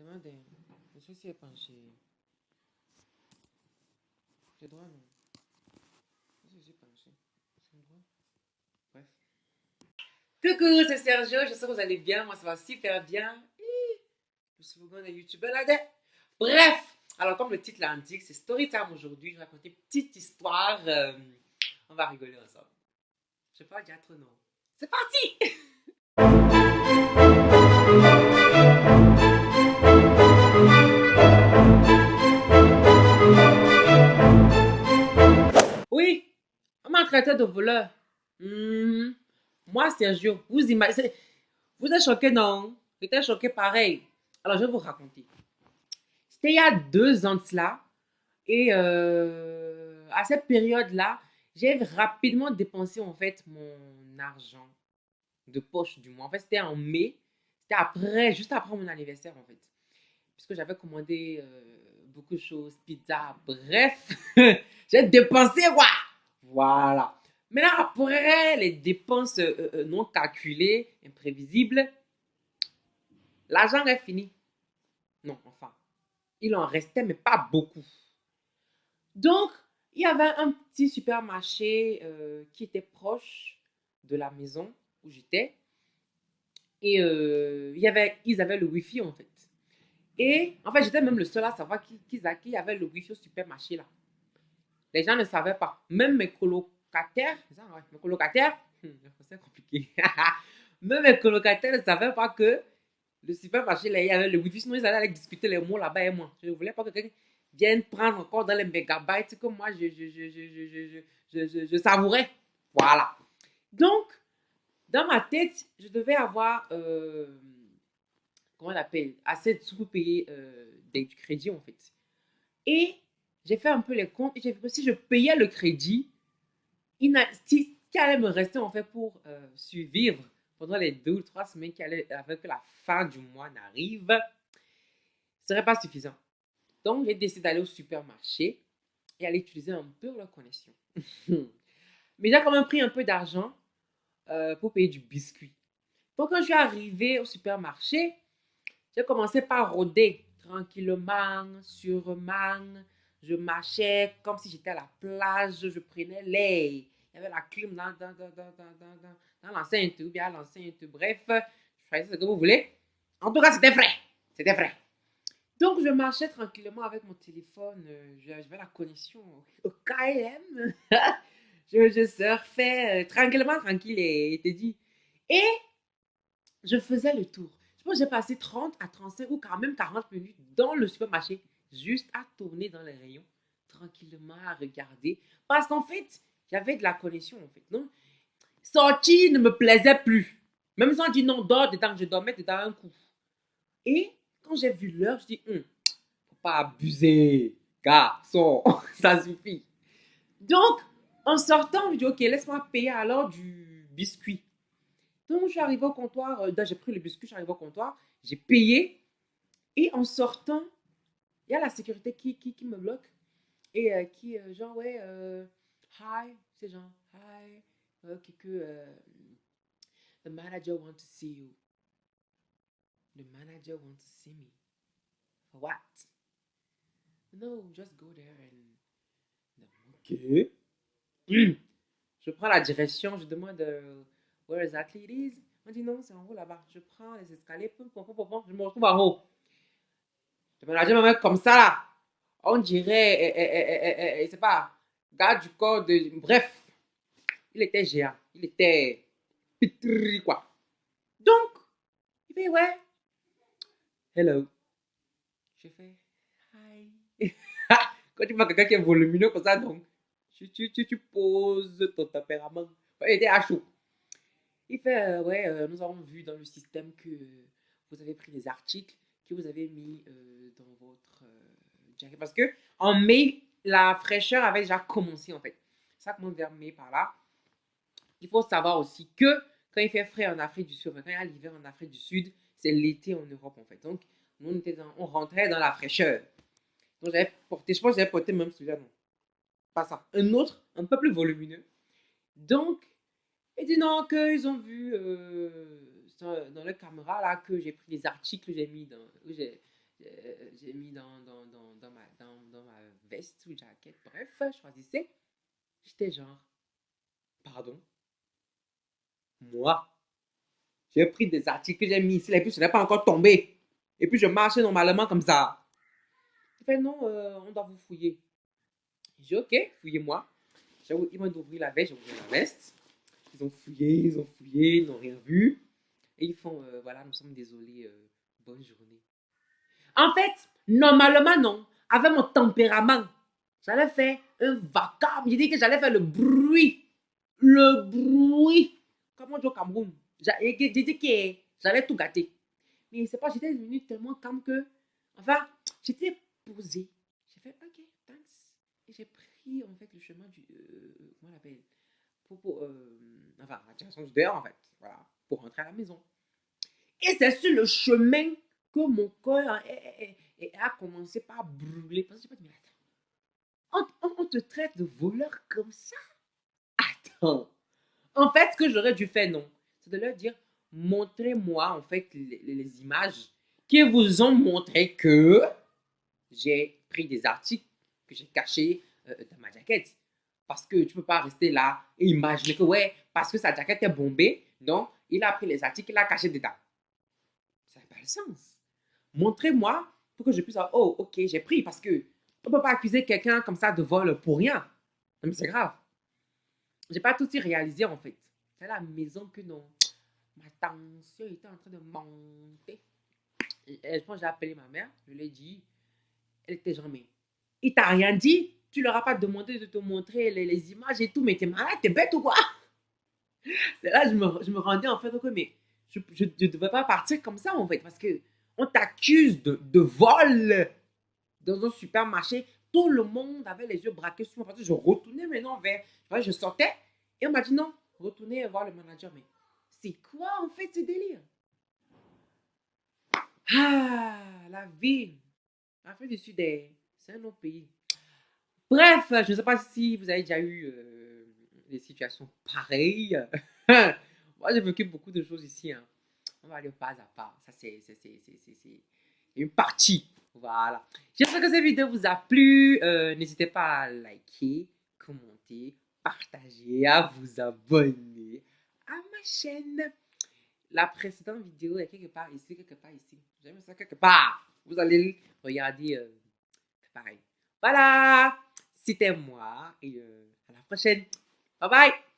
demande je suis si est penché. J'ai droit, non? Je suis penché. J'ai droit. Bref. Coucou, c'est Sergio. J'espère que vous allez bien. Moi, ça va super bien. Le slogan de YouTubeur là-dedans. Bref. Alors, comme le titre l'indique, c'est Storytime aujourd'hui. Je vais raconter une petite histoire. On va rigoler ensemble. Je ne vais pas dire trop non. C'est parti! Oui, on m'a traité de voleur. Moi, Sergio, vous imaginez, vous êtes choqué, non? J'étais choqué pareil. Alors, je vais vous raconter. C'était il y a 2 ans de cela. Et à cette période-là, j'ai rapidement dépensé en fait mon argent de poche du mois. En fait, c'était en mai. C'était après, juste après mon anniversaire en fait. Puisque j'avais commandé beaucoup de choses, pizza, bref. J'ai dépensé quoi? Voilà. Maintenant, après les dépenses non calculées, imprévisibles, l'argent est fini. Non, enfin, il en restait, mais pas beaucoup. Donc, il y avait un petit supermarché qui était proche de la maison où j'étais. Et ils avaient le Wi-Fi en fait. Et en fait, j'étais même le seul à savoir qu'il y avait le Wi-Fi au supermarché là. Les gens ne savaient pas. Même mes colocataires, mes colocataires, c'est compliqué. Même mes colocataires ne savaient pas que le supermarché là, il y avait le Wi-Fi. Sinon, ils allaient discuter les mots là-bas et moi. Je ne voulais pas que quelqu'un vienne prendre encore dans les mégabytes que moi, je savourais. Voilà. Donc, dans ma tête, je devais avoir, comment on appelle, assez de sous pour payer du crédit en fait. Et j'ai fait un peu les comptes et j'ai vu que si je payais le crédit, ce qui allait me rester en fait pour survivre pendant les 2 ou 3 semaines qui allaient avant que la fin du mois n'arrive, ce serait pas suffisant. Donc, j'ai décidé d'aller au supermarché et aller utiliser un peu la connexion. Mais j'ai quand même pris un peu d'argent pour payer du biscuit. Donc, quand je suis arrivée au supermarché, j'ai commencé par rôder tranquillement, sûrement. Je marchais comme si j'étais à la plage, je prenais l'air. Il y avait la clim dans l'enceinte ou bien à l'enceinte. Bref, choisissez ce que vous voulez. En tout cas, c'était frais. C'était frais. Donc, je marchais tranquillement avec mon téléphone. J'avais la connexion au KLM. je surfais tranquillement, tranquille et te dit. Et je faisais le tour. Je pense que j'ai passé 30 à 35 ou quand même 40 minutes dans le supermarché, juste à tourner dans les rayons, tranquillement, à regarder. Parce qu'en fait, j'avais de la connexion, en fait. Non? Sortir ne me plaisait plus. Même sans dire non, dors dedans, je dormais dedans un coup. Et quand j'ai vu l'heure, je dis, faut pas abuser, garçon, ça suffit. Donc, en sortant, je dis, ok, laisse-moi payer alors du biscuit. Donc, je suis arrivée au comptoir, j'ai pris le biscuit, je suis arrivée au comptoir, j'ai payé. Et en sortant, il y a la sécurité qui me bloque. Et qui, genre, ouais, hi, c'est genre, hi, the manager want to see you. The manager want to see me. For what? No, just go there and... Ok. Je prends la direction, je demande where exactly it is. On dit non, c'est en haut là-bas. Je prends les escaliers, je me retrouve en haut. Le manager me met comme ça là. On dirait, c'est pas, garde du corps de. Bref, il était géant. Il était pitri quoi. Donc, il fait ouais, hello. Je fais hi. Quand tu vois quelqu'un qui est volumineux comme ça, donc, tu poses ton tempérament. Il était à chaud. Il fait, ouais, nous avons vu dans le système que vous avez pris des articles que vous avez mis dans votre jacket. Parce que en mai, la fraîcheur avait déjà commencé en fait. Ça commence vers mai par là. Il faut savoir aussi que quand il fait frais en Afrique du Sud, quand il y a l'hiver en Afrique du Sud, c'est l'été en Europe en fait. Donc, nous, on rentrait dans la fraîcheur. Donc, j'avais porté, je pense que j'avais porté même celui-là, non. Pas ça. Un autre, un peu plus volumineux. Donc, il dit non, qu'ils ont vu dans la caméra là que j'ai pris des articles, j'ai mis dans. J'ai mis dans ma veste ou jaquette. Bref, choisissez. J'étais genre, pardon, moi, j'ai pris des articles que j'ai mis ici, et puis ce n'est pas encore tombé. Et puis je marchais normalement comme ça. Il fait non, on doit vous fouiller. J'ai dit ok, fouillez-moi. Ils m'ont ouvert la veste, j'ai ouvert la veste. Ils ont fouillé, ils n'ont rien vu. Et ils font, voilà, nous sommes désolés, bonne journée. En fait, normalement, non. Avec mon tempérament, j'allais faire un vacarme. J'ai dit que j'allais faire le bruit. Le bruit. Comme on dit au Cameroun. J'ai dit que j'allais tout gâter. Mais c'est pas, j'étais devenue tellement calme que, enfin, j'étais posée. J'ai fait, ok, thanks. Et j'ai pris, en fait, le chemin du, comment on l'appelle, enfin, la direction du dehors, en fait. Voilà, pour rentrer à la maison. Et c'est sur le chemin que mon cœur a commencé par brûler. Parce que je me dis, mais attends, on te traite de voleur comme ça? Attends. En fait, ce que j'aurais dû faire, non, c'est de leur dire, montrez-moi, en fait, les images qui vous ont montré que j'ai pris des articles que j'ai cachés dans ma jaquette. Parce que tu ne peux pas rester là et imaginer que, ouais, parce que sa jaquette est bombée, non, il a pris les articles, il a caché dedans. Ça n'a pas le sens. Montrez-moi pour que je puisse dire, oh, ok, j'ai pris. Parce que on ne peut pas accuser quelqu'un comme ça de vol pour rien. Non, mais c'est grave. J'ai pas tout de suite réalisé, en fait. C'est à la maison que non. Ma tension était en train de monter. Et je pense que j'ai appelé ma mère. Je lui ai dit. Elle était genre, mais il t'a rien dit? Tu leur as pas demandé de te montrer les images et tout, mais t'es malade, t'es bête ou quoi? C'est là que je me rendais en fait, ok, mais je ne devais pas partir comme ça en fait, parce que on t'accuse de vol dans un supermarché. Tout le monde avait les yeux braqués sur moi parce que je retournais maintenant vers. Je sortais et on m'a dit non, retournez voir le manager. Mais c'est quoi en fait ce délire? Ah, la vie. L'Afrique du Sud, c'est un autre pays. Bref, je ne sais pas si vous avez déjà eu des situations pareilles. Moi, j'ai vécu beaucoup de choses ici. Hein. On va aller pas à pas. Ça, c'est une partie. Voilà. J'espère que cette vidéo vous a plu. N'hésitez pas à liker, commenter, partager, à vous abonner à ma chaîne. La précédente vidéo est quelque part ici, quelque part ici. J'aime ça quelque part. Vous allez regarder pareil. Voilà. C'était moi et à la prochaine. Bye bye.